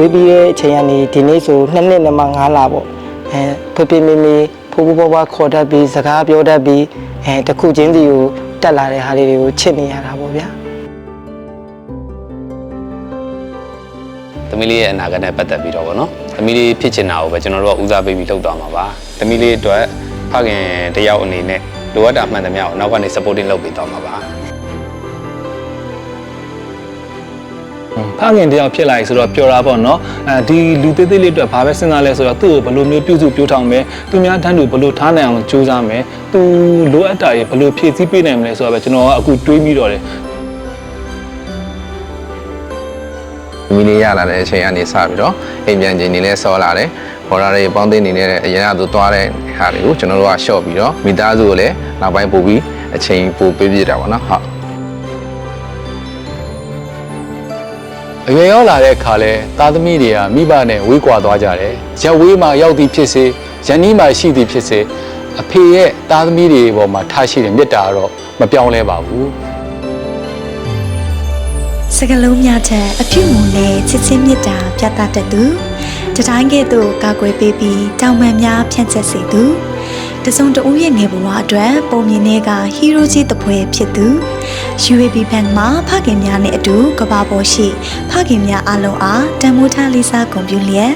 ွေးပြီးတဲ့အချိန်ကနေဒီနေ့ဆို2နှစ်နဲ့မှ9လပေါ့ဖေဖေမေမေဖိုးဘွားခေါ်တတ်ပြီးစကားပြောတတ်ပြီးတခုချင်းစီကိုတက်လာတဲ့ဟာလေးတွေကိုချစ်နေရတာပေါ့ဗျာသမီးလေးရဲ့အနာဂတ်နဲ့ပတ်သက်ပြီးတော့ဗောနော်သမီးလေးဖြစ်ချင်တာကိုပဲကျွန်တော်တို့ကဦးစားပေးပြီးလုပ်သွားမှာပါသမီးလေးအတွက်ဖခင်တယောက်အနေနဲ့လိုအပ်တာမှန်သမျှကိုနောက်ကနေ supporting လုပ်ပေးသွားမှာပါဖခင်တယောက်ဖြစ်လာပြီဆိုတော့ပျော်တာပေါ့နော်ဒီလူသေးသေးလေးအတွက်ဘာပဲစဉ်းစားလဲဆိုတော့သူ့ကိုဘယ်လိုမျိုးပြုစုပြောင်းထောင်မယ်သူများတန်းတူဘယ်လိုထားနိုင်အောင်ကြိုးစားမယ်သူလိုအပ်တာရေဘယ်လိုဖြည့်ဆည်းပေးနိုင်မလဲဆိုတော့ပဲကျွန်တော်ကအခုတွေးပြီးတော့တယ်မီလေးရလာတဲ့အချိန်ကနေစပြီးတော့အိမ်ပြန်ချိန်နေလဲစောလာတယ်ဘော်ဒါတွေပေါင်းသိနေတဲ့အရင်ကသူသွားတဲ့ဟာတွေကိုကျွန်တော်တို့ကရှော့ပြီးတော့မိသားစုကိုလည်းနောက်ပိုင်းပို့ပြီးအချိန်ပို့ပေးပြတာပေါ့နော်ဟုတ်အရွယ်ရောက်လာတဲ့အခါလဲသားသမီးတွေကမိဘနဲ့ဝေးကွာသွားကြတယ်ရက်ဝေးမှာရောက်သည်ဖြစ်စေရန်နီးမှာရှိသည်ဖြစ်စေအဖေရဲ့သားသမီးတွေပေါ်မှာထားရှိတဲ့မေတ္တာတော့မပြောင်းလဲပါဘူးစကလုံးများထက်အပြုမူနဲ့ချစ်ချင်းမေတ္တာပြသတတ်သူတတိုင်းကဲ့သို့ကာကွယ်ပေးပြီးတောင်ပန်များဖြန့်ကျက်စေသူတစုံတဦးရဲ့ငယ်ဘဝအတွက်ပုံမြင်တွေကဟီးရိုးကြီးတစ်ပွဲဖြစ်သူ UAB Bank မှာဖခင်များနဲ့အတူကမ္ဘာပေါ်ရှိဖခင်များအလုံးအားတန်ဖိုးထားလေးစားဂုဏ်ပြုလျက်